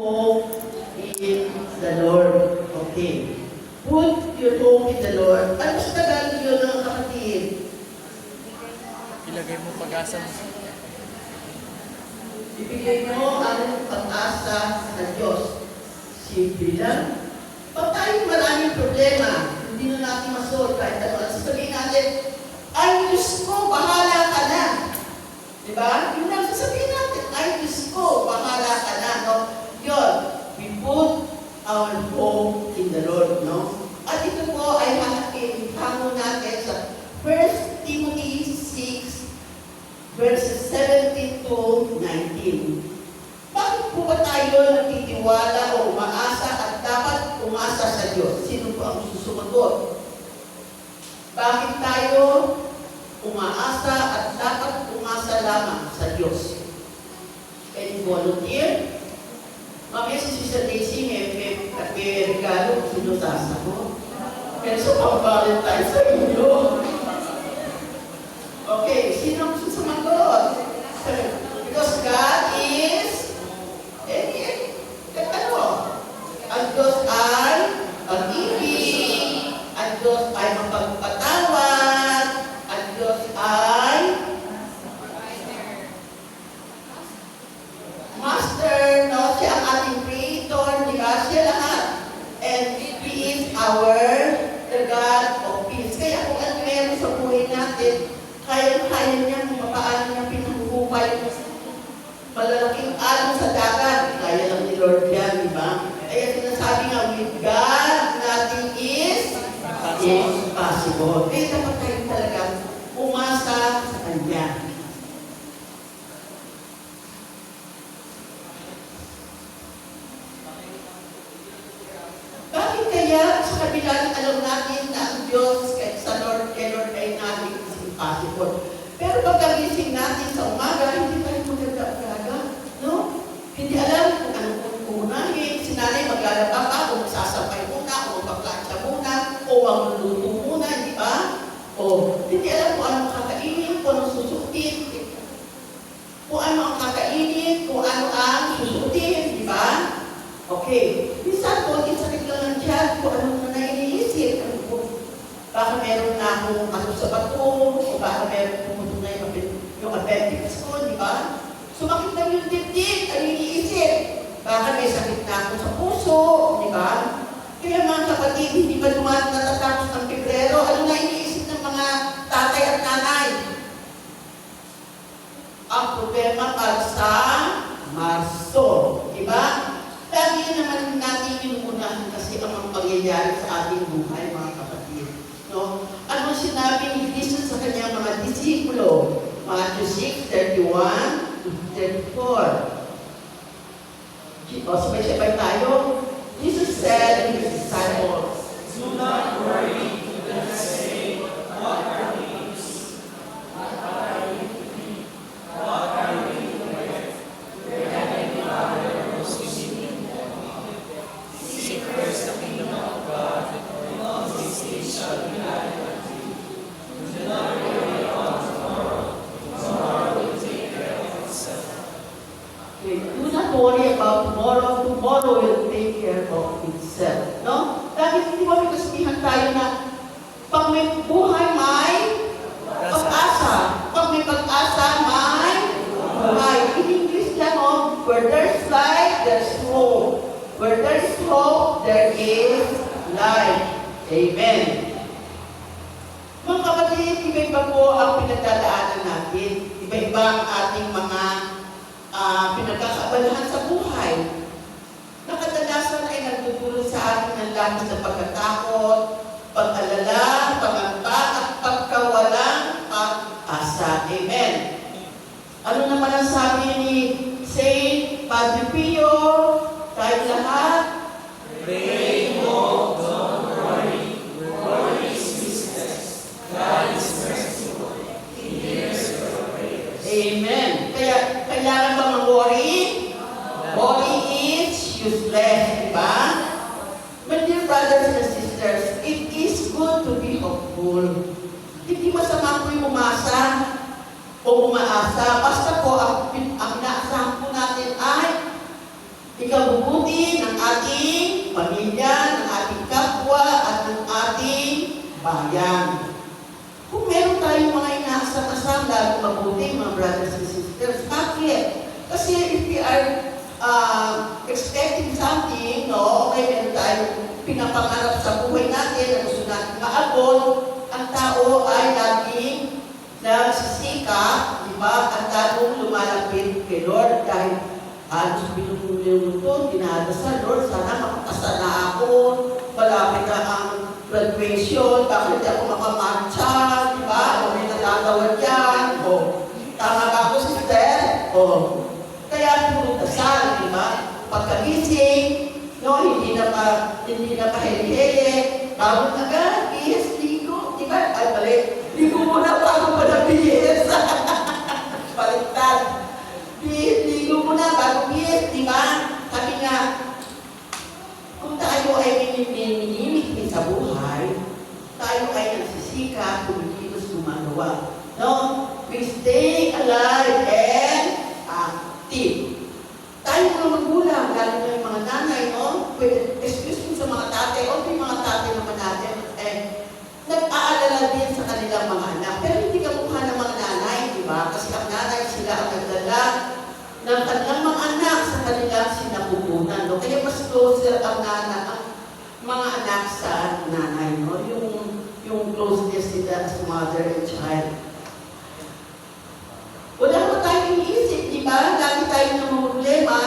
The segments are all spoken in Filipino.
Hope in the Lord. Okay. Put your hope in the Lord. Ano sa Tagalog yun ng kapatid? Ilagay mo pag-asa mo. Ibigay mo ang pag-asa sa Diyos. Simple lang. Pag tayo maraming problema, hindi na natin masolve kahit ano. Sasabihin natin, ay Diyos ko, bahala ka na. Diba? Yung lang sasabihin natin, ay Diyos ko, bahala ka na. No? Yun, we put our hope in the Lord. No? At ito po ay hango natin sa 1 Timothy 6, verses 17 to 19. Bakit po ba tayo nagtitiwala o umaasa at dapat umasa sa Diyos? Sino po ang susumagot? Bakit tayo umaasa at dapat umasa lamang sa Diyos? Any volunteer? Mamaya si Sister Daisy may regalo kung sino sasa mo. Pero sa pang-Valentine sa inyo. Okay, sino ang susumagot? Because God is, ang Diyos ay pag-ibig, ang Diyos ay mapagpatawad, ang Diyos ay Master, no? Siya ang ating Creator, di ba? Siya lahat. And He is the God of peace. Kaya kung ano meron sa buhay natin, kaya niya kung paano niya pinuhukay malalaking alon sa dagat. Kaya lang ni Lord yan, di ba? Kaya sinasabi nga, with God, nothing is impossible. Kaya dapat tayo talaga umasa sa Kanya. Bakit kaya sa kabila alam natin na ang Diyos kay Lord ay nothing is impossible? Pero pagkagising natin sa umaga, hindi tayo maganda-aga, no? Hindi alam kung anong uunahin. Si nanay maglalaba ka, o magsasapay muna, o magpaplansya muna, o magluluto muna, di ba? O hindi alam kung anong kakainin, kung anong susutin, kung ano ang kakainin, kung ano ang susutin, di ba? Okay. Minsan po, sakit lang ng tiyan, kung anong na iniisip. Baka meron na akong sa bato, o baka meron pumunto na yung appendix ko, di ba? Sumakit lang yung dibdib, ang iniisip. Baka may sakit na ako sa puso, di ba? Kaya mga kapatid, hindi ba natatapos ng Pebrero? Ano na iniisip ng mga tatay at nanay? Ang problema para sa Marso, di ba? Lagi naman natin yung unahan kasi ang pangyayari sa ating buhay, mga kapatid. No? Ano sinabi ni Jesus sa kanyang mga disipulo? Matthew 6:31 to 34. Sabay-sabay tayo. Jesus said to his disciples, "Do not worry to the say, what are these? What are you eating? What are you wearing? Your heavenly Father knows you need them. Seek first the kingdom of God, and all these things shall be added unto you. Do not worry about tomorrow. Tomorrow will take care of itself." Okay, do not worry about tomorrow. Tomorrow will take care of itself. No? Dahil hindi mo kasabihan tayo na pag may buhay, may pag-asa. Pag may pag-asa, may buhay. In English lang, oh, where there's life, there's hope. Where there's hope, there is life. Amen. Mga kapatid, iba-iba po ang pinagdadaanan natin. Iba-iba ang ating mga pinagkakabalahan sa buhay. Nakadalasan ay nagdudulot sa atin ng lahat ng pagkatakot, pag-alala, pangamba, at pagkawalang pag-asa. Amen. Ano naman ang sabi ni Saint Padre Pio? Tayo lahat? Pray more, don't worry. Worry is useless. God is merciful. He hears your prayers. Amen. Kaya, kailangan ba mag-worry? Worry is useless, di ba? My dear brothers and sisters, it is good to be hopeful. Hindi masama po yung umasa o umaasa. Basta po, ang inaasahan po natin ay ikabubuti ng ating pamilya, ng ating kapwa, at ng ating bayan. Kung meron tayong mga inaasam-asam, lalo mabuti, mga brothers and sisters, bakit? Kasi if we are expecting something, no, okay, meron tayong pinapangarap sa buhay natin, na gusto natin maabot, ang tao ay laging nagsisikap, di ba? At lalong lumalapit kay Lord dahil halos binubulong-lutong, dinadasal, Lord, sana makakasal na ako, malapit na ang graduation, bakit di ako makamarcha, di ba? O may nagagawa dyan, o tama ba ako, sister? O, kaya pinudasal, di ba? Pagkagising, no, hindi na pa heli-heli, bago na agad, bihis, ligo, di ba? Ay, balik, ligo muna bago pa na bihis. Baliktad. Ligo muna bago bihis, di ba? Sabi nga, kung tayo ay minimik sa buhay, tayo ay nagsisikap, kumikilos, gumagawa. No? We stay alive and active. Tayo mga magulang, lalo na yung mga nanay, no? Excuse me sa mga tatay, o yung mga tatay naman natin, nag-aalala din sa kanilang mga anak. Pero hindi ka mukha ng mga nanay, di ba? Kasi ang nanay, sila ang nagdala ng kanilang mga anak sa kanilang sinapupunan. No? Kaya mas closer ang mga anak sa nanay, no? Yung closeness nila as mother and child. Wala naman tayong iniisip, di ba? Lagi tayo ng problema,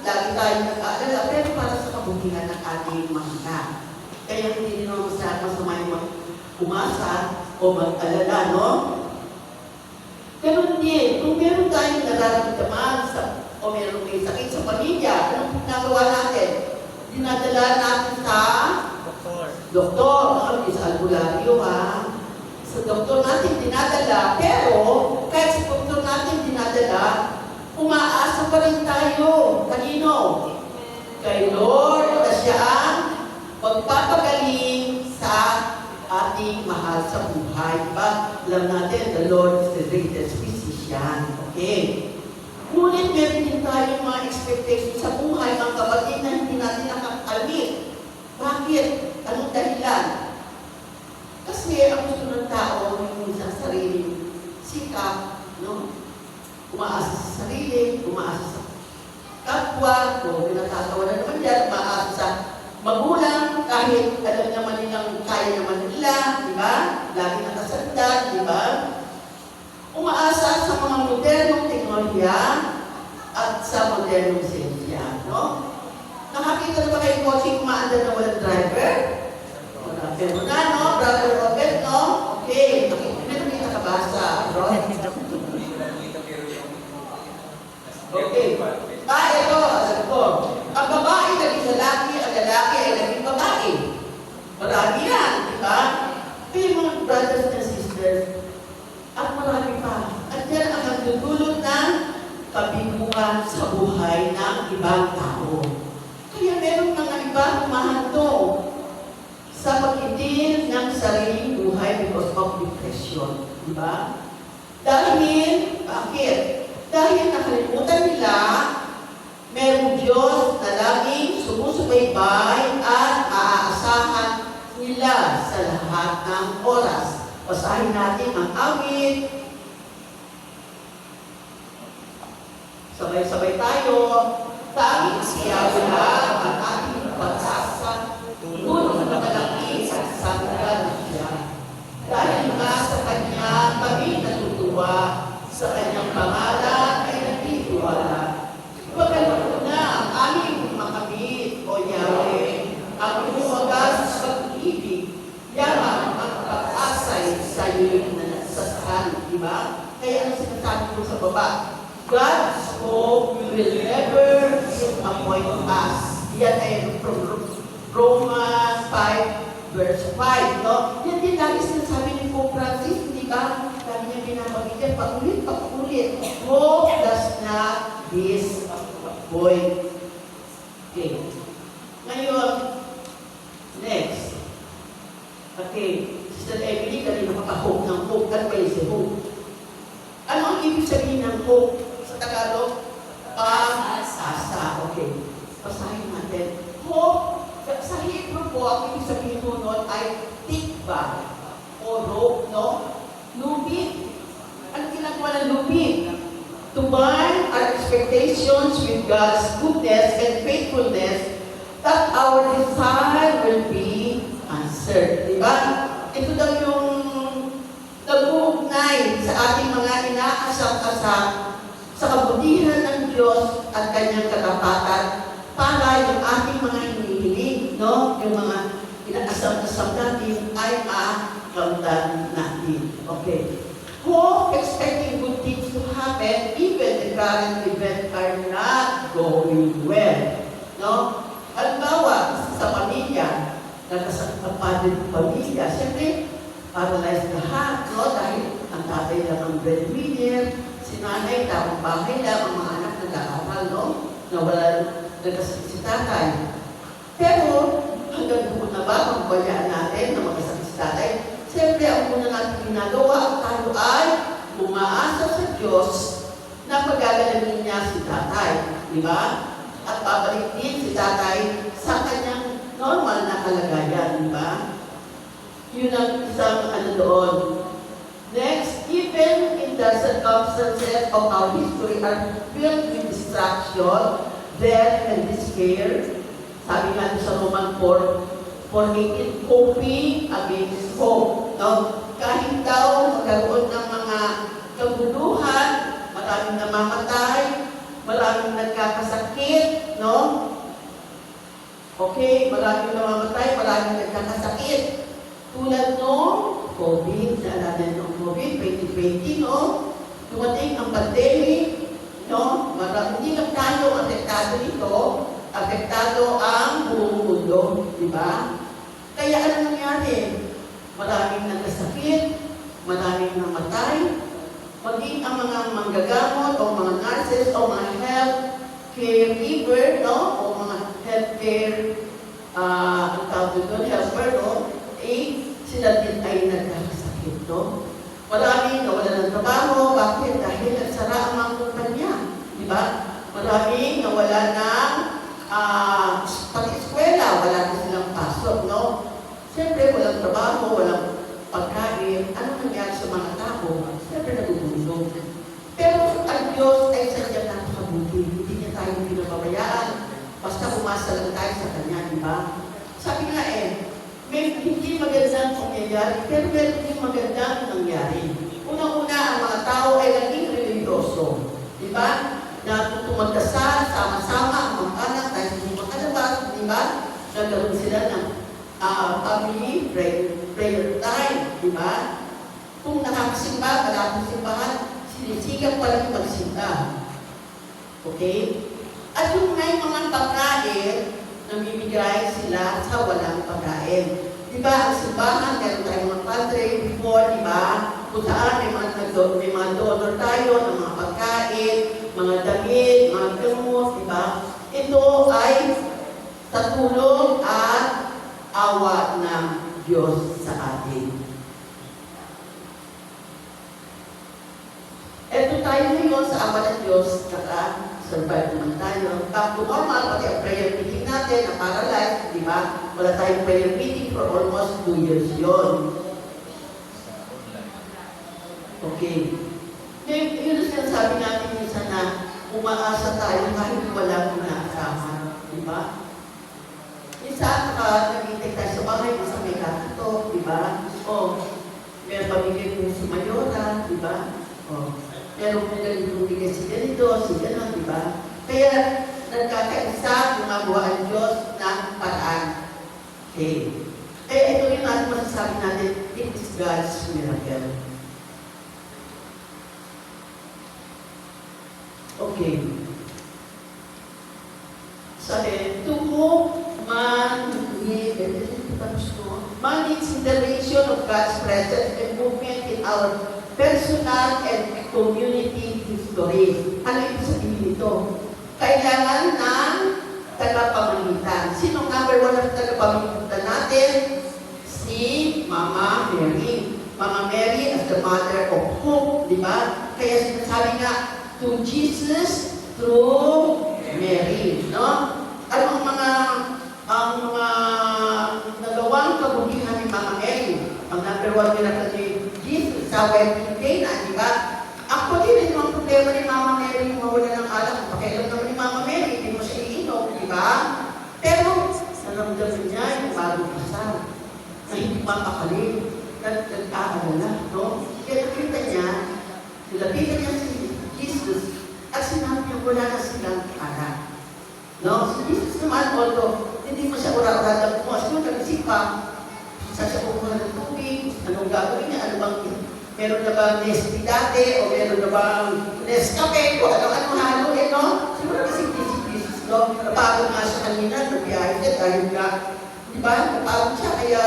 lagi tayo nag-aalala, pero para sa kabutihan ng ating mga anak. Kaya hindi rin naman masama yung umasa o mag-alala, no? Ganun din, kung meron tayong nararamdaman o meron may sakit sa pamilya, anong ginagawa natin? Dinadala natin sa doktor. Ano, sa albularyo, ha? Sa doktor natin dinadala, pero kahit sa doktor natin dinadala, umaasa pa rin tayo. Kanino? Kay Lord, na siya ang magpapagaling sa ating mahal sa buhay. Diba? Alam natin, the Lord is the greatest physician. Okay. Ngunit meron din tayong mga expectations sa buhay, mga kapatid na hindi natin nakakamit. Bakit? Anong dahilan? Kasi ang gusto ng tao, yung isang sariling sikap, no? Umaasa sa sarili, umaasa sa kapwa, o pinatatawa na naman yan, umaasa sa magulang, kahit alam naman nilang kaya naman nila, di ba? Lagi nakasandad, di ba? Umaasa sa mga modernong teknolohiya at sa modernong siyensya, no? Nakakita na ba kayo coaching kumaandar na walang driver? Wala. Pero na, no? Brother Robert, no? Okay. Meron may nakabasa, bro? Okay. Ito, alam ko. Ang babae naging lalaki, ang lalaki ay naging babae. Marami yan, di ba? Pero mga brothers and sisters, at marami pa. At yan ang nagdudulot ng kabiguan sa buhay ng ibang tao. Kaya meron mga iba humahantong sa pag-itil ng sariling buhay because of depression. Di ba? Dahil, bakit? Dahil nakalimutan nila, merong Diyos na laging sumusubaybay at maaasahan nila sa lahat ng oras. Basahin natin ang awit. Sabay-sabay tayo. Tanging siya wala ang ating pag-asa. Ngunit malaki at sanggal siya. Dahil nga sa Kanya kami natutuwa, sa Kanyang pangalan ay nagtitiwala. Pagkaloob na ang aming makamit, O Yahweh, ang lumagas sa pag-ibig. Yaman ang pag-asay sa iyo'y nanasasal, di ba? Kaya ang sinasabi ko sa baba, God's hope will never disappoint us. Yan ay from Romans 5, verse 5, no? Yan din lagi sinasabi ni Pope Francis, di ba? Lagi niya pinapagigyan, paulit. Hope does not disappoint. Okay. Ngayon, next. Okay. Sister Emily, kanina maka-hope ng hope. Ano ba yung hope? Ano ang ibig sabihin ng hope sa Tagalog? Pag-asa. Okay. po, ang ibig sabihin po nun ay tikba o rope, no? Lubid. Ang ginagawa ng lubid? To bind our expectations with God's goodness and faithfulness, that our desire will be answered. Diba? Ito daw yung nag-uugnay sa ating mga inaasam-asam sa kabutihan ng Diyos at kanyang katapatan para yung ating mga hinihiling, no? Yung mga inaasam-asam natin ay makamtan natin. Okay. Hope, expecting good things to happen, even the current events are not going well. No? Halimbawa, sa pamilya, nagkasakapad ng pamilya, siyempre, paralyzed lahat, no? Dahil ang tatay lang ang breadwinner, si nanay, taong bahay lang, ang mga anak nag-aaral, no? Nawala, nagkasakit si tatay. Pero, hanggang doon na ba, magbayaan natin na magkasakit si tatay? Siyempre, ang una natin ginagawa, ang tayo ay umaasa sa Diyos na paggagalangin niya si tatay. Di ba? At babalik din si tatay sa kanyang normal na kalagayan. Di ba? Yun ang isang ano doon. Next, even in the circumstances of our history are filled with distraction, death, and despair. Sabi nga sa Roman 4, for making coping against hope. No? Kahit daw magkaroon ng mga kaguluhan, maraming namamatay, maraming nagkakasakit, no? Okay, maraming namamatay, maraming nagkakasakit. Tulad nung COVID, naalala nung COVID, 2020, no? Dumating ang pandemic, no? Hindi lang tayo apektado nito, apektado ang buong mundo, di ba? Kaya ano nangyari? Maraming nagkasakit, maraming namatay, maging ang mga manggagamot o mga nurses o mga health caregiver, no? O mga healthcare, ang tawag doon, helper, no? Sila din ay nagkakasakit, no? Maraming nawala ng trabaho, bakit? Dahil nagsara ang mga kumpanya, di ba? Maraming nawala ng pag-eskwela, wala na silang pasok, no? Siyempre, walang trabaho, walang pagkain. Ano nangyari sa mga tao? Siyempre, nagugulong. Pero ang Diyos ay sadyang napakabuti. Hindi niya tayo pinababayaan. Basta umasa lang tayo sa Kanya, di ba? Sabi nga may hindi magandang pangyayari, pero meron din magandang nangyari. Unang-una, ang mga tao ay naging religyoso. Di ba? Na tumagdasal, sama-sama ang mga anak dahil hindi makalabas, di ba? Nagkaroon sila ng family prayer time, di ba? Kung nakakasimba, malapit simbahan, sinisikap pa lang magsimba. Okay? At yung may mga pagkain, namimigay sila sa walang pagkain. Di ba? Ang simbahan, meron tayong mga padre before, di ba? Kung saan may mga donor tayo ng mga pagkain, mga damit, mga gamot, di ba? Ito ay sa tulong at awa ng Diyos sa atin. Ito tayo ngayon sa awa ng Diyos, survive naman tayo. Back to normal, pati ang prayer meeting natin, na paralyzed, di ba? Wala tayong prayer meeting for almost 2 years yon. Okay. Yun ang sinasabi natin minsan na umaasa tayo kahit walang inaasahan. Di ba? Minsan, nag-intay tayo sa bahay, minsan may katuto, di ba? O, meron pamigay mo si Mayora, di ba? O, meron mo ganitong bigay si ganito, si gano'n, di ba? Kaya, nagkakaisa, gumagawa ang Diyos ng paraan. Okay. Ito yung natin masasabi natin, it is God's miracle. Okay. Sabi, to whom man needs intervention of God's presence and movement in our personal and community history. Ano ibig sabihin nito? Kailangan ng tagapamagitan. Sino number 1 na tagapamagitan natin? Si Mama Mary. Mama Mary as the mother of hope, di ba? Kaya sinasabi nga, to Jesus through Mary, no? Ano ang mga 1 miracle ni Jesus sa wedding Cana, di ba? Actually, rin yung problema ni Mama Mary yung mawala ng alak. Pakailan naman ni Mama Mary, hindi mo siya iinom, di ba? Pero, naramdaman niya yung bagong kasal na hindi mapakalim, nag-aalala, no? Kaya nakita niya, nilapitan niya si Jesus at sinabi niya wala na silang anak. No? Si Jesus naman, although hindi mo siya ura-ura lang bumas, kung nag-isip pa, saan siya kumuha ng tubig, anong gagawin niya, ano bang, meron na bang Nestle dati, o meron na bang Nescafe, o ano-ano halo, no? Siguro kasi busy, no? Napagod nga siya kanina, nabiyahe siya, dahil nga, di ba, napagod siya, kaya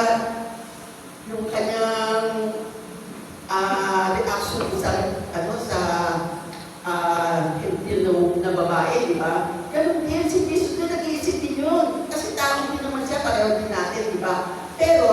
yung kanyang reaction sa yung na babae, di ba? Ganun din, si Jesus na nag-iisip din yun. Kasi tao din naman siya, pareho din natin, di ba? Pero,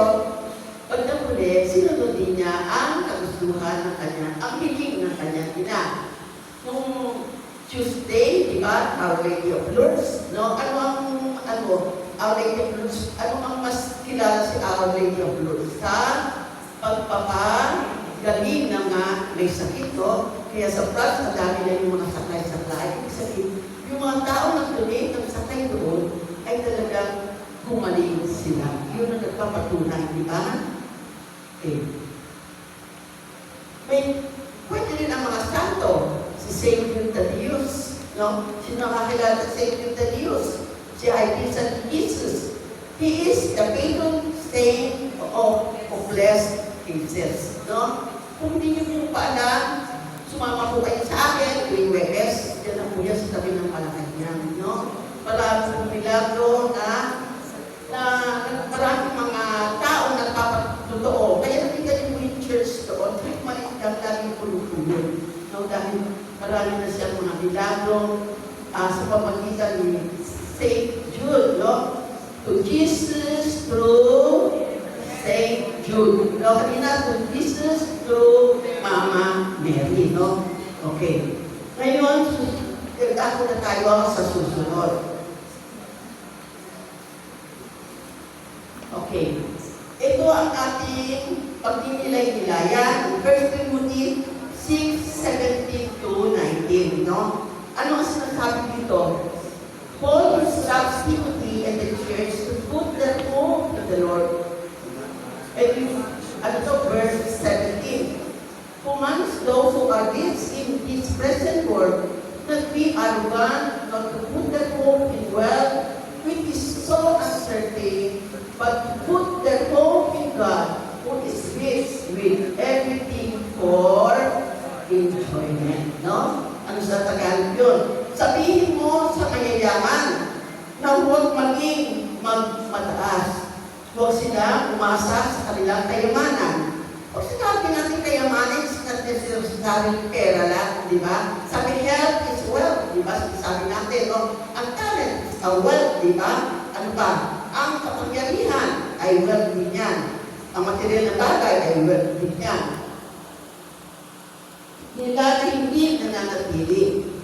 pag namuli, sinunod din niya ang kagustuhan ng kanya, ang hiling ng kanyang ina. Nung Tuesday, di ba, Our Lady of Lourdes, no? Our Lady of Lourdes, ano ang mas kilala si Our Lady of Lourdes? Sa pagpapagaling ng mga may sakit, no? Kaya sa France, ang dami na yung mga saklay-saklay. Ibig sabihin, yung mga tao nag-donate ng sakay doon ay talagang gumaling sila. Yun ang nagpapatunay, di ba? Okay. May pwede rin ang mga santo. Si Saint Euthymius, no? Sino nakakilala sa Saint Euthymius? Si ay San Jesus. He is the patron saint of blessed cases, no? Kung hindi niyo po paalam, sumama po kayo sa akin, tuwing Webes, yan ang kuya sa tabi ng Malacanang, no? Maraming milagro na maraming mga tao nagpapatotoo. Kaya nakita niyo po yung church doon, kahit maliit lang laging pulo-pulo. No? Dahil marami na siyang mga milagro sa pamagitan ni St. Jude, no? To Jesus through St. Jude. No? Kanina, to Jesus through Mama Mary, no? Okay. Ngayon, ako na tayo sa susunod. Okay. Ito ang ating pagninilay-nilayan. 1 Timothy 6:17-19, no? Ano ang sinasabi dito? Paul instructs Timothy and the church to put their hope in the Lord. And verse 17. Commands those who are rich in this present world not be arrogant, not to put their hope in wealth, which is so uncertain, but to put their hope in God, who is rich with everything for enjoyment. No? Ano sa Tagalog yun? Sabihin mo sa mayayaman na huwag maging mataas. Huwag sila umasa sa kanilang kayamanan. Pag sinabi natin kayamanan, natin sinasabi pera lang, di ba? Sabi health is wealth, di ba? Sabi natin, no? Ang talent is a wealth, di ba? Ano ba? Ang kapangyarihan ay wealth din yan. Ang material na bagay ay wealth din yan. Nila hindi nananatili,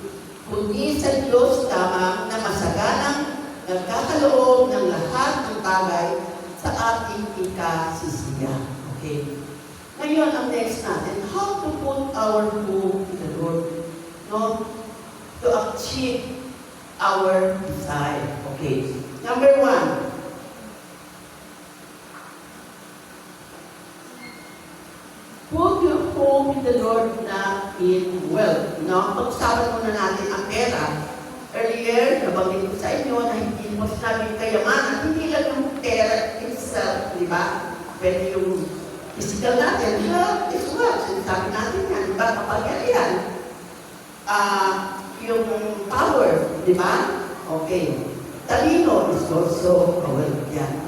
kundi sa Diyos lamang na masaganang nagkakaloob ng lahat ng bagay sa ating ikasisiya. Okay? Ngayon, ang next natin, how to put our hope in the Lord, no? To achieve our desire. Okay. Number 1. Put your hope in the Lord, not in wealth. No? Pag-usapan muna natin ang pera. Earlier, nabanggit ko sa inyo na hindi mo sinabing kayamanan, hindi lang yung pera itself, di ba? Pwede yung physical natin, health is wealth. Sinasabi natin yan, di ba? Kapangyarihan. Yung power, di ba? Okay. Talino is also a wealth yan.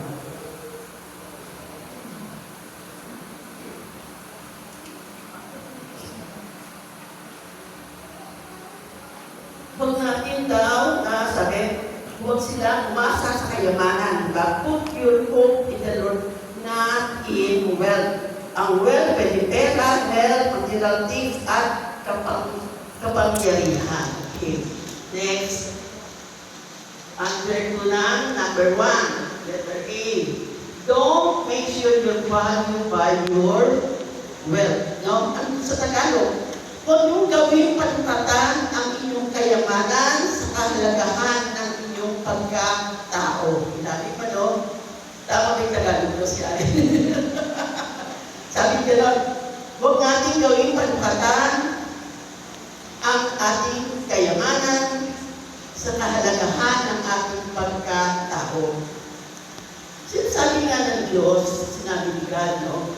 Huwag natin daw sabi, huwag sila umasa sa kayamanan, di ba? Put your hope in the Lord, not in wealth. Ang wealth, pwede pera, health, material things, at kapangyarihan. Okay. Next. Answer ko lang, number 1, letter A. Don't make measure your value by your wealth. No? Ano sa Tagalog? Huwag mong gawing panukatan ang inyong kayamanan sa kahalagahan ng inyong pagkatao. Inabi pa, no? Tama ba yung Tagalog ko si Ari? Sabi niya, huwag natin gawing panukatan ang ating kayamanan sa kahalagahan ng ating pagkatao. Sinasabi nga ng Diyos, sinabi ni God, no?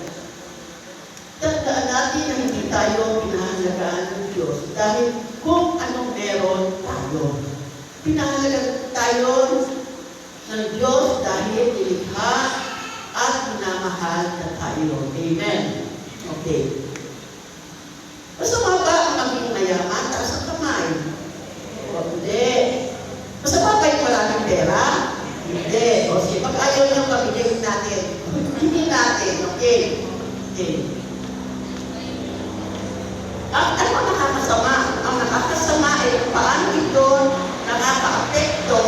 Tandaan natin na hindi tayo pinahalagaan ng Diyos dahil kung anong meron tayo. Pinahalagaan tayo ng Diyos dahil nilikha at minamahal na tayo. Amen. Okay. Masama ba ang maging mayaman? Taas ang kamay. O, hindi. Masama ba yung wala ng pera? Hindi. O, sige, pag ayaw niyang pabigyan natin, hindi natin. Okay. Okay. Ano ang nakakasama? Ang nakakasama ay paano ito nakaka-apekto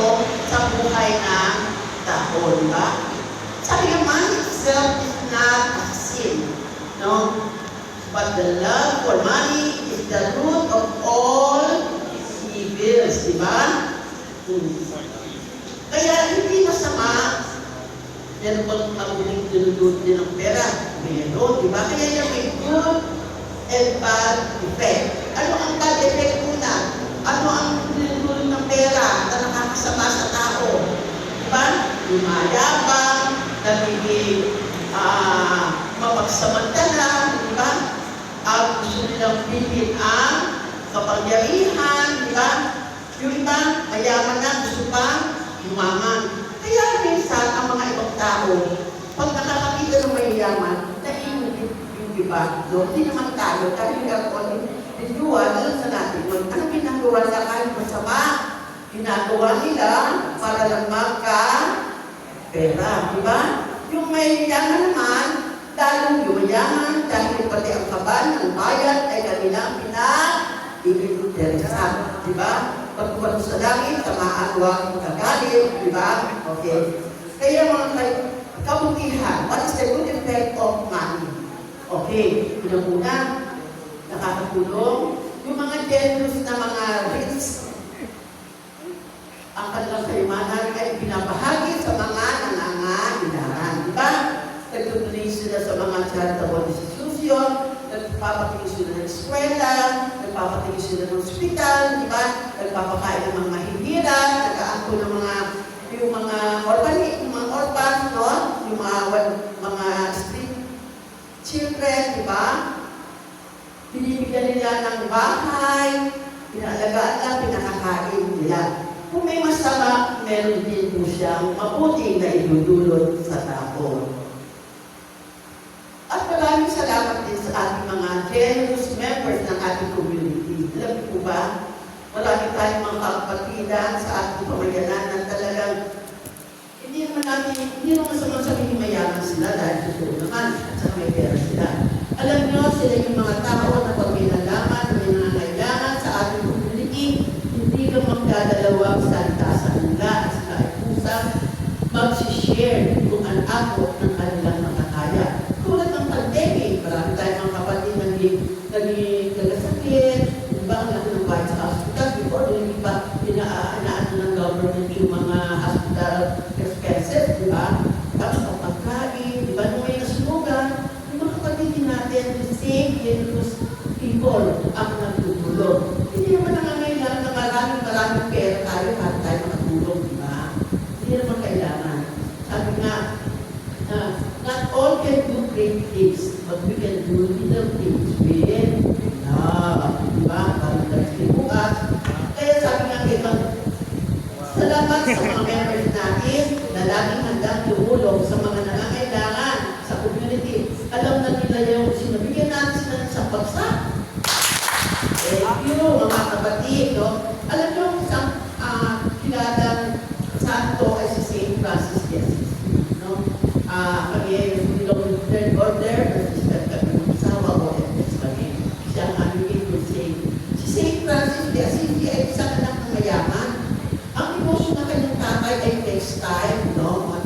sa buhay ng tao, di ba? Sabi nga, money itself is not a sin, no? But the love for money is the root of all evils, di ba? Kaya hindi masama, meron bang mabuling dinudod din ng pera? Meron, di ba? Kaya yung may good and bad effect. Ano ang bad effect muna? Ano ang dinudulong ng pera na nakakasama sa tao? Diba? Lumayabang, nagiging mapagsamantala, diba? Gusto nilang bilhin ang kapangyarihan, diba? Yung iba, mayaman na, gusto pa, yumaman. Kaya minsan, ang mga ibang tao, pag nakakakita ng mayayaman, naiinit diba? No, hindi naman tayo, dahil ako, dinuwa, alam sa natin, ano ginagawa nila kahit masama? Ginagawa nila para lang magka-pera, diba? Yung may yaman naman, lalong yumayaman, dahil pati ang kaban ng bayan ay kanilang pinag-ibig-interesa, diba? Pagkuman sa langit, tamaan huwag kagalit, diba? Okay. Kaya mga kabutihan, what is the good effect of money? Okay, una-una, nakakatulong. Yung mga generous na mga rich, ang kanilang kayamanan ay binabahagi sa mga nangangailangan. Diba? Nagtutuloy sila sa mga charitable institution, nagpapatingin sila ng eskwela, nagpapatingin sila ng ospital, diba? Nagpapakain ng mga mahihirap, nag-aangko ng yung mga orphans, no? Yung mga street children, di ba? Binibigyan nila ng bahay, pinaalagaan lang, pinakakain nila. Kung may masama, meron din po siyang mabuting na idudulot sa tao. At maraming salamat din sa ating mga generous members ng ating community. Alam niyo po ba, marami tayong mga kapatidan sa ating pamaganan na talagang hindi naman sabihin mayaman sila dahil totoo naman at saka may pera sila. Alam nyo, sila yung mga tao na pag may nalaman, may nangangailangan sa ating community, hindi ka magdadalawang salita sa kanila at sila ay pusang mag-share kung ang abot ng kanilang makakaya. Tulad ng pandemic, marami tayong mga kapatid na naging nagasakit, diba ang laki ng bayad sa hospital, before yung iba, inaano ng government yung mga hospital expenses, di ba? Tapos ang pagkain, di ba? Nung may nasunugan, yung mga kapatid natin, the same generous people ang nagtutulong. Hindi naman nangangailangan na maraming pera tayo para tayo makatulong, di ba? Hindi naman kailangan. Sabi nga, not all can do great things, but we can do little things with love, di ba? Parang bukas. Kaya sabi nga kayo, salamat sa mga members natin na laging handang tumulong sa mga nangangailangan sa community. Alam na nila yung sinabigyan natin sila ng isang bagsak. Thank you, mga kapatid. No? Alam nyo, isang kilalang santo ay si St. Francis Jesus. No? Kami ay nilong third order, resistant kami ng asawa ko, kami. Siya ang aming ito saint. Si St. Francis de Assisi ay isang anak ng mayaman. Ang emotion na kanyang tatay ay textile, no?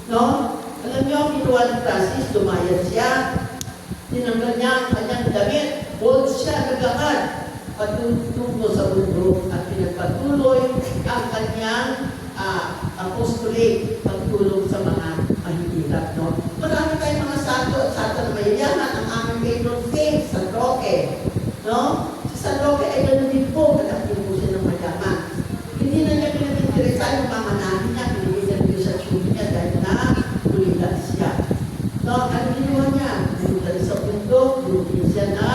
No? Alam niyo, kinuha ni Francis, dumayad siya. Tinanggal niya ang kanyang damit. Bold siya, naglakad. Patungo sa bundok at pinagpatuloy ang kanyang apostolate, pagtulong sa mga mahihirap. No? Marami tayong mga santo at santo na mayayaman. Ang aming patron saint, San Roque. No? Si San Roque ay gano'n din po, nagkakin po siya ng mayaman. Hindi na niya pinag-interesa yung mamanahin niya, pinag-interesa niya sa tsubi niya dahil na ulitan siya. No? Ano ginawa niya? Ulitan sa bundok, ulitin siya na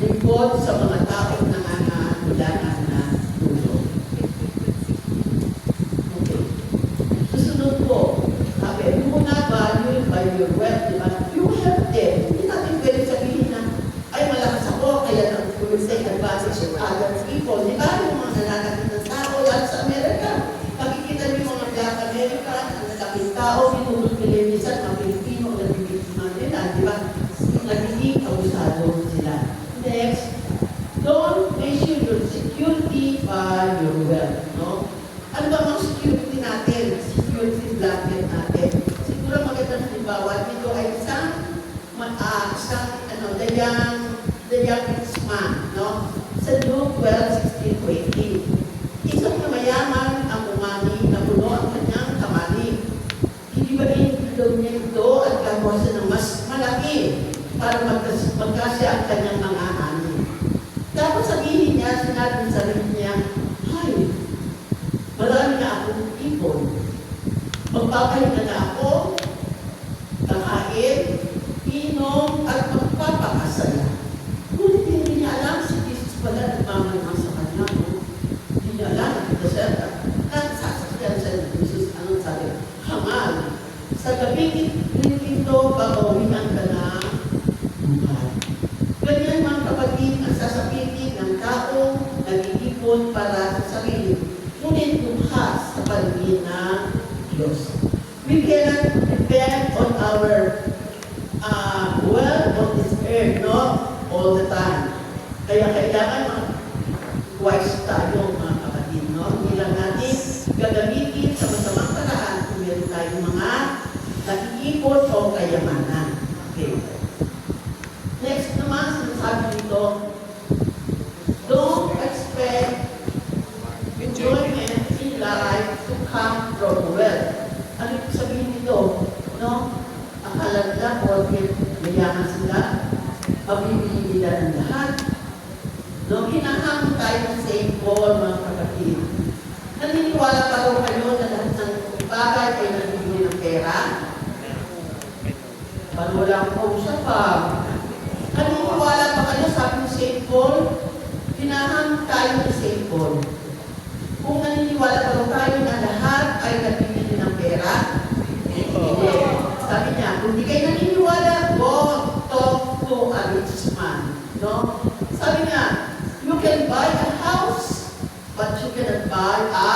lingkod sa mga taong nangangailangan na tulong. Okay. Susunod po, sabi, you will not value by your wealth, di ba? You have them. Hindi natin pwede sabihin na, ay malakas ako, kaya nang will take advantage of other people. Di ba? Yung mga nananakit ng tao, yan sa Amerika. Makikita niyo yung mga Black American, ang nalaking tao, pinulog-pilimisan, mga Pilipino, ang nabibigyan nila, di ba? Nagiging abusado sila. Next, don't measure your security by your wealth. No? Ano ba ang security natin? Security blanket natin. Siguro magandang halimbawa dito ay isang the young rich man. No? Sa Luke 12:16-18. Isang na mayaman ang umani na puno ang kanyang kamali. Hindi ba daw niya ito at gagawa siya ng mas malaki para magkasya ang kanyang mga ani. Tapos sabihin niya, sinabi sa sarili niya, ay, marami na akong ipon. Magpapahinga na ako, kakain, inom, at magpapakasaya. Ngunit hindi niya alam si Jesus pala nagmamalang sa kanya. Hindi niya alam, sasakyan siya ng Jesus. Anong sabi? Hangal. Sa gabi ito, babawian ka na buhay. Ganyan mga kapatid ang sasabihin ng tao nag-iipon para sa sarili. Ngunit bukas sa paligid ng Diyos. We cannot depend on our wealth on this earth, no? All the time. Kaya kailangan wise tayo mga kapatid, no? Hindi lang natin gagamitin sa masamang paraan kung meron tayong mga nag-iipon o kayamanan. Okay. Next naman, sinasabi dito, don't expect enjoyment in life to come from wealth. Ano yung sabihin dito? No? Akala nila, porque mayaman sila, mabibili nila ng lahat. No? Hinahamon tayo ng St. Paul, mga kapatid. Naniniwala pa rin kayo na lahat ng bagay ay nabibili ng pera? Pag walang pausa pa. Naniniwala pa kayo, sabi ni St. Paul, hinahamon tayo ni St. Paul. Kung naniniwala pa rin tayo na lahat ay nabibili ng pera, hindi. Sabi niya, kung di kayo naniniwala, go talk to a rich man. No? Sabi niya, you can buy a house, but you cannot buy a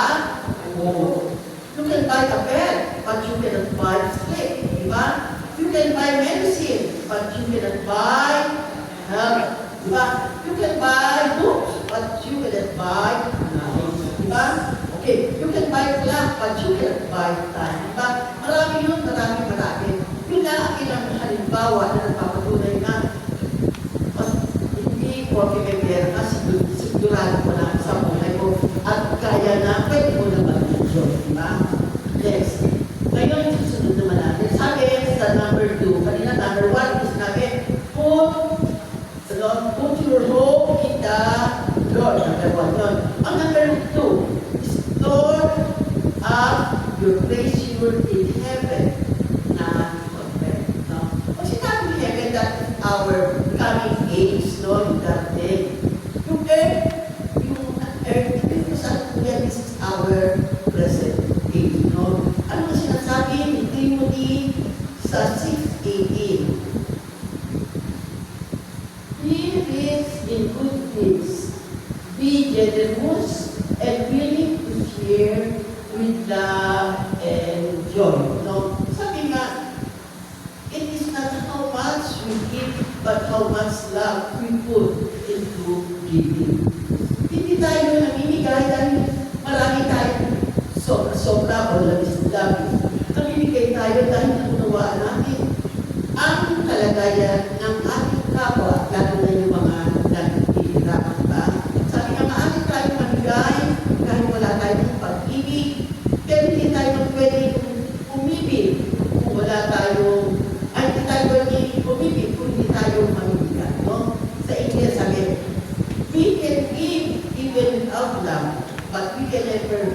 home. You can buy a bed, but you cannot buy sleep. Diba? You can buy medicine, but you cannot buy health. Diba? You can buy books, but you cannot buy knowledge. Diba? Okay, you can buy clock, but you cannot buy time. Diba? Marami yun, marami. Yun na ang ilang halimbawa na nagpapatunay na hindi po may pera ka, sigurado mo na sa buhay mo at kaya na, pwede mo na mag-enjoy. Diba? Next. Ngayon, susunod naman natin. Sabi sa number 2, kanina number 1, sinabi, put your hope in the Lord. Number 1 yun. Ang number 2, store up your treasure in heaven. Kasi natin heaven, that is our coming age, no? In that day. Yung earth, ito sa kuya, this is our present age, no? Ano na sinasabi ni Timothy sa 6:18? Be rich in good things, be generous and willing to share with love and joy. No? Sabi nga, it is not how much we give, but how much love we put into giving. Hindi tayo namimigay dahil marami tayo sobra o labis-labis. Namimigay tayo tayo dahil natunawaan natin ang kalagayan ng ating kapwa, lalo na yung mga nagtitira, diba? Sabi nga, maaari tayo manigay kahit wala tayong pag-ibig, pero hindi tayo pwedeng umibig kung wala tayong, hindi tayo pwedeng umibig kung hindi tayo mamibigay, no? Sa English, sabi, we can give even without love, but we can never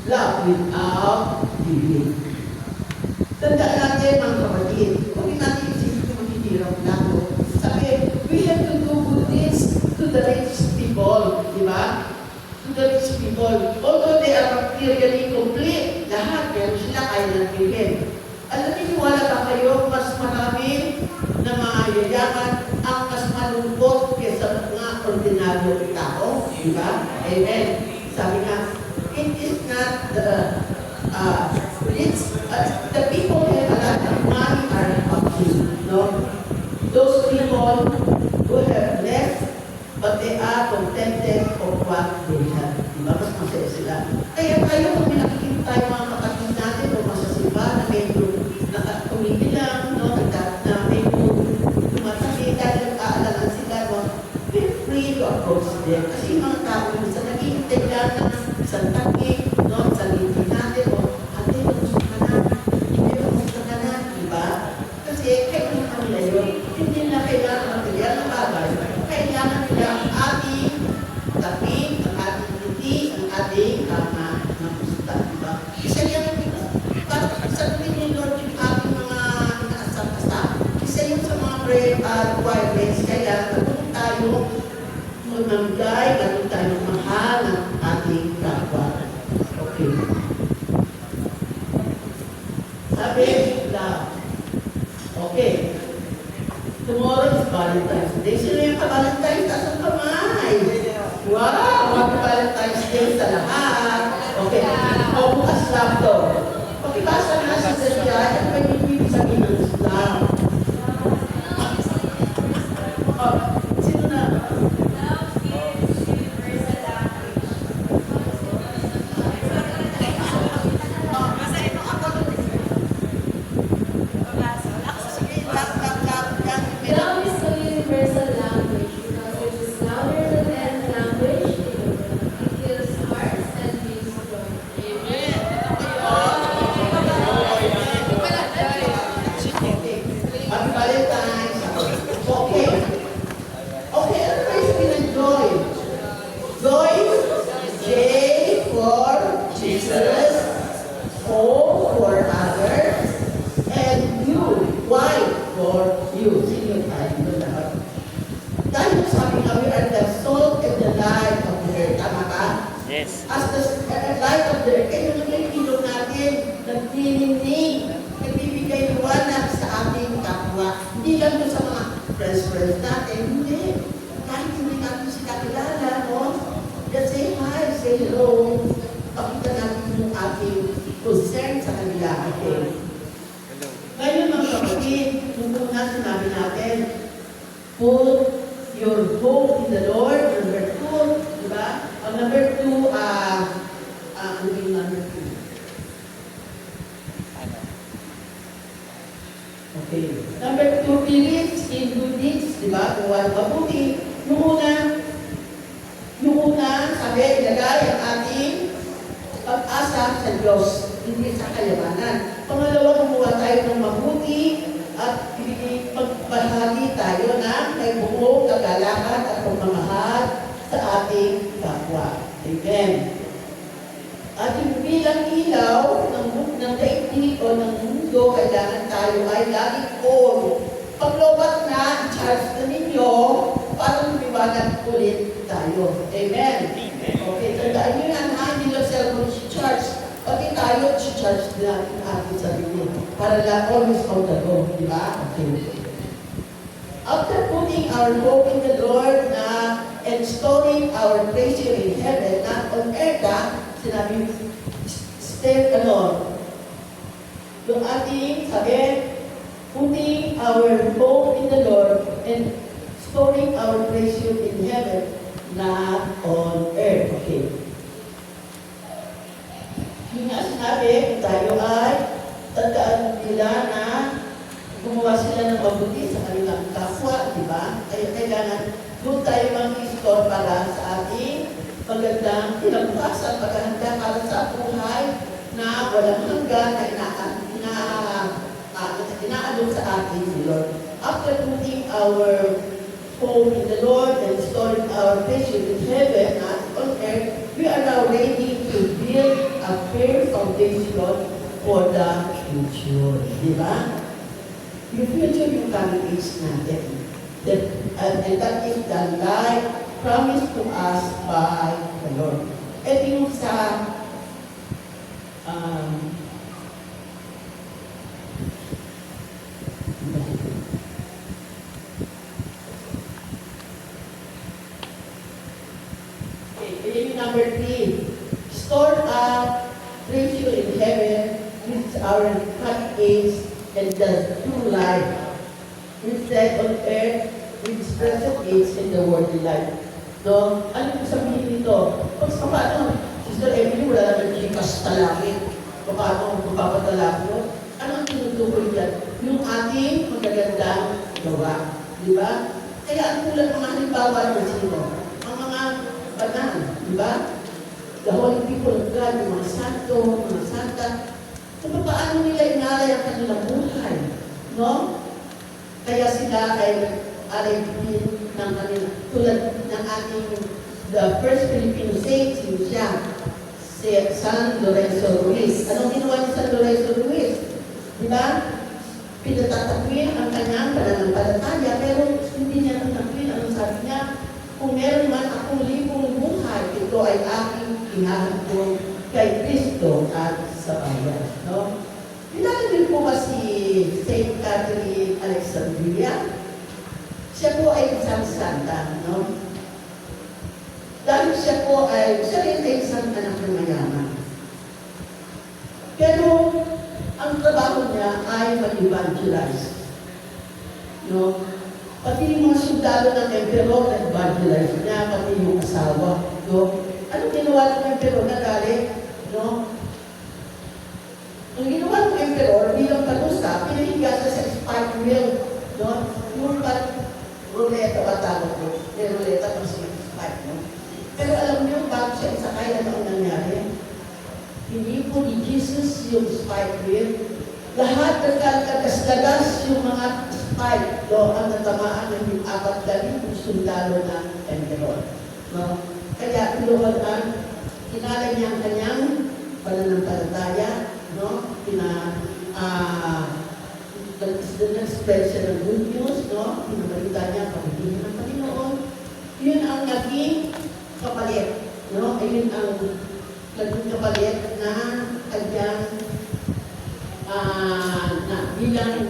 love without giving. Tandaan natin, mga kapatid, kung hindi natin isipin kung maghihirap lang, sabi, we have to do good deeds to the rich people, di ba? To the rich people. Although they are materially complete, lahat, pero sila kaya ng bigyan. Alam niyo, wala ba kayo, mas marami na mga yayaman ang mas malungkot kaysa mga ordinaryo tao, di ba? Amen. Sabi nga, it is not the the people who have a lot of money are happy, no? Those people who have less, but they are contented of what they have. Diba? Mas masaya sila. Kaya tayo, kung pinakikita tayo mga kapatid natin o masasimba na medyo nakatumibilang, no? Na medyo tumatabi dahil nag-aalalan sila, no? Feel free to approach them. Kasi yung mga tao, sa nag-iintay lang ng isang takip, no? Sa linti natin, o hindi na kailangan material na bagay. Kailangan nila ang ating tapin, ang ating hindi, ang ating napusta. Diba? Isa yan, sa tuwing ni Lord yung ating mga inaasap-asa. Isa yun sa mga requirements. Kaya matulog tayo mamigay, matulog tayo mahal ng ating kapwa. Okay. Sabi, love. Okay. Tomorrow is Valentine's Day. Sino yung ka-Valentine's? Taas ang kamay. Wow! Happy Valentine's Day sa lahat. Okay. O, bukas lang to. Okay, basa na sa Zesya. Ano ba yung ibig sabihin ng Islam? Oh, sino na? Love is a universal language because it is louder than any language. It fills hearts and brings joy. Happy Valentine's. Okay. Okay, ano ba yung sabihin ng joy? Joy, J for Jesus, O for others, and U, Y for you. Sino tayo doon lahat? Dahil sabi nga, we are the salt and the light of the earth. Tama ba? Yes. As the light of the earth, kayo naman yung ilog natin, naglilinig, nagbibigay liwanag sa ating kapwa. Hindi lang doon sa mga friends natin, hindi. Kahit hindi natin sila kilala, no? Just say hi, say hello. Pakita natin yung ating concern sa kanila. Okay. Ngayon mga kapatid, nung una sinabi natin, put your hope in the Lord. Number 2, di ba? Ang number 2, ano yung number 2? Okay. Number 2, be rich in good deeds, di ba? Gawa ng mabuti. Yung una, sabi, ilagay ang ating pag-asa sa Diyos, hindi sa kayamanan. Pangalawa, gumawa tayo ng mabuti at pagbahagi tayo ng may buong kagalakan at pagmamahal sa ating kapwa. Amen. At yung bilang ilaw ng daigdig o ng mundo, kailangan tayo ay laging on. Paglobat na, i-charge na ninyo para lumiwanag ulit tayo. Amen. Okay, tandaan nyo yan ha, hindi lang cellphone si-charge. Pati tayo, si-charge na natin ating sarili. Para lang always on the go, di ba? Okay. After putting our hope in the Lord and storing our treasure in heaven, not on earth, sinabi, stay alone. Yung ating, sabi, putting our hope in the Lord and storing our treasure in heaven, not on earth. Okay. Yung nga sinabi, tayo ay tandaan nila na gumawa sila ng mabuti sa kanilang kapwa, di ba? Kaya kailangan doon tayo mag-store para sa ating magandang kinabukasan, paghahanda para sa buhay na walang hanggan na inaalok sa atin ni Lord. After putting our hope in the Lord and restoring our vision in heaven and on earth, we are now ready to build a firm foundation for the future. Di ba? Yung future yung coming age natin. And that is the life promised to us by the Lord. Ito yung sa okay, number 3. Store up treasure in heaven, which is our coming age and the true life. Instead on earth, which is present age in the worldly life. No? Ano yung sabihin nito? Pag sa paano, Sister Emily, wala naman chikas talakit. Paano magpapatalak mo? Ano ang tinutukoy yan? Yung ating magagandang gawa. Di ba? Kaya ang kulang mga halimbawa ng sino? Ang mga banal. Di ba? The Holy People of God, yung mga santo, mga santa. Kung paano nila inalay ang kanilang buhay. No? Kaya sila ay din ng kanilang, tulad ng ating the first Filipino saint, siya, si San Lorenzo Ruiz. Anong ginawa ni San Lorenzo Ruiz? Di ba? Pinatatakwil ang kanyang pananampalataya, pero hindi niya natakwil. Anong sabi niya? Kung meron man akong libong buhay, ito ay aking ihahantong kay Kristo at sa bayan. No? Kilala din po ba si Saint Catherine Alexandria? Siya po ay isang santa, no? Dahil siya rin ay isang anak ng mayaman. Pero, ang trabaho niya ay mag-evangelize. No? Pati yung mga sundalo ng emperor nag-evangelize niya, pati yung asawa. No? Anong ginawa ng emperor na galing? No? Ang ginawa ng emperor bilang panusa, pinahiga siya sa spike wheel. No? Yung ruleta ba tawag ko? May ruleta pa siya spike. No? Pero alam niyo, bago siya isakay, ano ang nangyari? Hindi po ni Jesus yung spike wheel. Lahat nagkakagas-gagas yung mga spike. No? Ang natamaan ng yung 4,000 sundalo ng emperor. No? Kaya inuwanan, kinala niya ang kanyang pananampalataya, no? Nag-spread siya ng good news, no? Pinabalita niya ang pagiging ng Panginoon. Yun ang naging kapalit, no? Ayun ang naging kapalit na kanyang bilang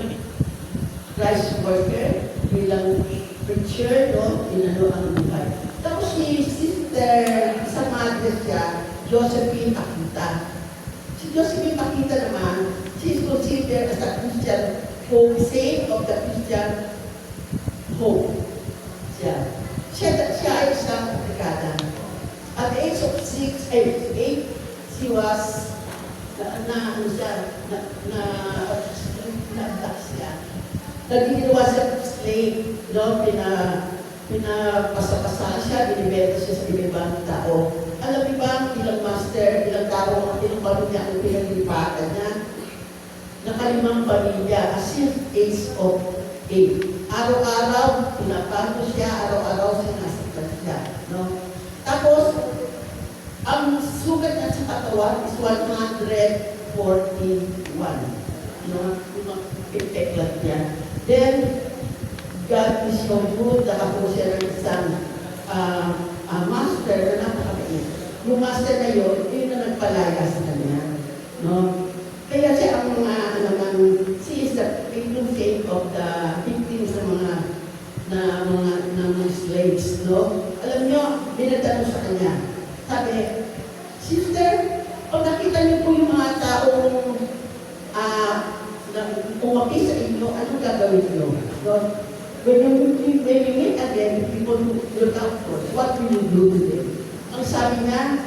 Christ worker, bilang preacher, no? Inano ang buhay. Tapos si Sister, sa madre siya, Josephine Akita. Si Josephine Akita naman, she is considered as a Christian hope, saint of the Christian hope. Siya ay isang dekada. At the age of 8, she was nagiginawa siya slave, no? Pinapasa-pasa siya, binibenta siya sa ibang tao. Alam niyo ba, ilang master, ilang tao, ilang pamilya ang pinaglipatan niya? Nakalimang pamilya, as if age of 8. Araw-araw, pinapago siya, araw-araw sinasaktan siya. No? Tapos, ang sugat niya sa katawan is 141. No? Yung peklat niya. Then, God is so good, nakapo siya ng isang master na napakabait. Yung master na yun na nagpalaya sa kanya. No? Kaya siya ang she is the victim saint of the victims ng mga slaves. No? Alam niyo, binatanong sa kanya. Sabi, Sister, pag nakita niyo po yung mga taong umapi sa inyo, anong gagawin niyo? No? When you meet again, people who look out for, what will you do to them? Ang sabi niya,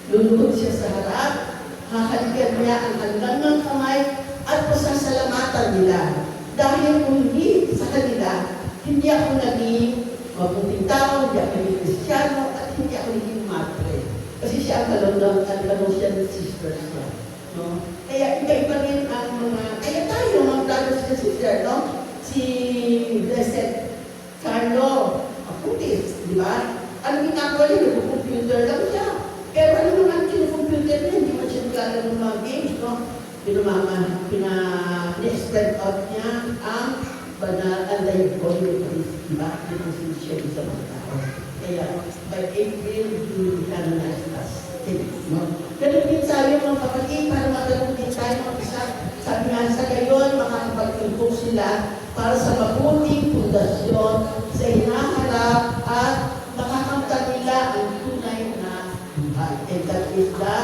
lulukod siya sa harap, hahalikan niya ang kanilang kamay, at pasasalamatan nila. Dahil kung hindi sa kanila, hindi ako naging mabuting tao, hindi ako naging Kristiyano, at hindi ako naging madre. Kasi siya ang kalong siya ng sisters niya. No? Kaya iba-iba rin ang mga, kaya tayo mga brothers and sisters, no? Si Blessed Carlo Acutis, di ba? Ang ginagawa niya, nag-computer lang siya. Pero ano naman kinu-computer niya, hindi man siya naglalaro ng mga games, no? Pina-spread out niya ang banal and life body of Christ, di ba? Ito siya sa mga tao. Kaya, by April, hindi canonize us. No? Ganun din tayo mga kapatid, para magkaroon din tayo mga isa. Sabi nga sa gayon, makakapag-impong sila para sa mabuting pundasyon sa hinaharap at makakamtan nila ang tunay na buhay. And that is the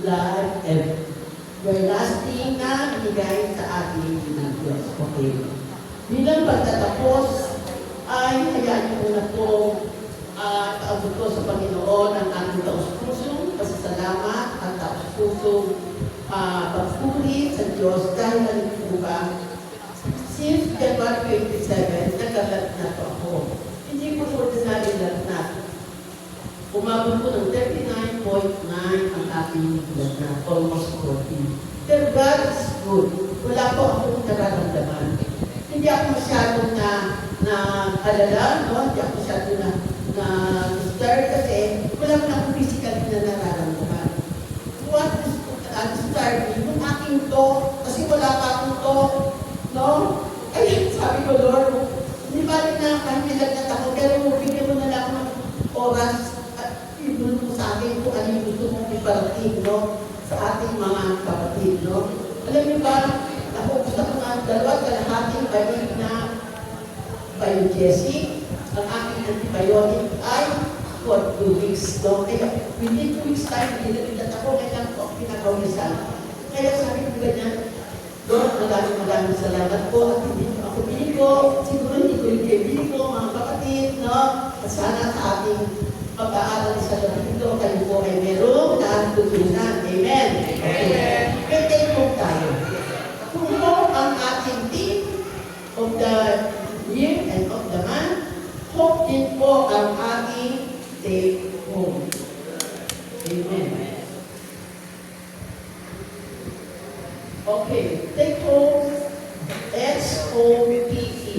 life everlasting na binigay sa atin ng Diyos. Okay. Bilang pagtatapos, ay hayaan niyo muna po kaabot ko sa Panginoon ang ating taus-pusong pasasalamat at taus-pusong pagpuri sa Diyos dahil nalimugan. Since January 27, nagkalat po ako. Hindi ko ordinary lagnat. Umabot ko ng 39.9 ang aking lagnat, almost 40. Pero God is good. Wala po akong nararamdaman. Hindi ako masyadong alala, no? Hindi ako masyadong na-disturb kasi wala mo na akong physical na nararamdaman. What is disturbing? Yung aking to, kasi wala pa akong to, no? Ay, sabi ko, Lord, hindi ba rin na kahit nilagnat ako, pero bigyan mo na lang ng oras at ibulong mo sa akin kung ano yung gusto mong iparating, no? Sa ating mga kapatid, no? Alam niyo ba, gusto ko nga 2.5 balik na biogesic. Ang aking antibiotic ay for 2 weeks. No? Kaya within 2 weeks time, nilalitat ako, kaya ako pinakawisan. Kaya sabi ko ganyan, Lord, maraming salamat po at hindi ko ako binigo. Siguro hindi ko yung binigo, mga kapatid, no? At sana sa ating pag-aaral sa gabi ito, kayo po ay merong natutunan. Amen? Amen. Kaya take home tayo. Kung po ang ating theme of the year and of the month, hope din po ang ating take home. Amen. Okay, take home, S-O-P-E.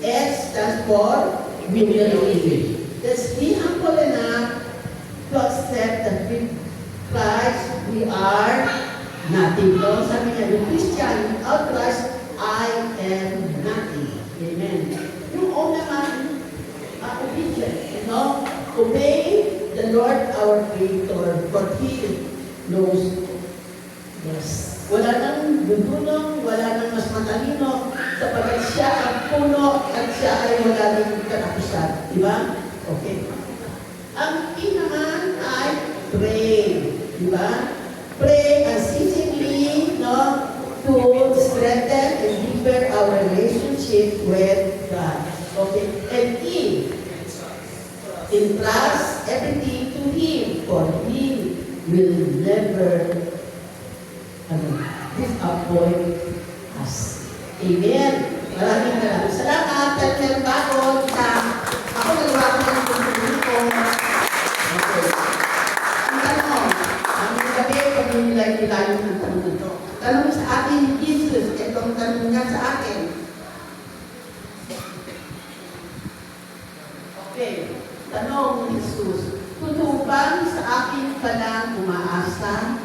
S stands for humility. Let's be humble enough to accept that with Christ we are nothing. So, sabi niya, yung Christian, without Christ, I am nothing. Amen. Yung own naman, obedient, you know, obey the Lord our Creator, for He knows best. Wala nang dudunong, wala nang mas matalino, sapagkat siya ang puno at siya ay wala nang katapusan. Di ba? Okay. Ang naman ay pray. Di ba? Pray unceasingly, no, to strengthen and deepen our relationship with God. Okay. And entrust everything to Him, for He will never disappoint us. Amen. Maraming salamat. Dr. Bakod, ako nagawa ko ng pagkakas ko. Okay. Ang tanong, ang gabi, pag nilay-nilayo ng tanong ito. Tanong sa akin ni Jesus, itong tanong niya sa akin. Okay. Tanong ni Jesus, totoo ba sa akin ka lang umaasa?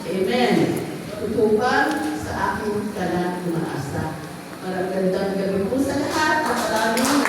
Amen. Totoo ba sa akin ka lang umaasa? Maraming gabi po sa lahat. Maraming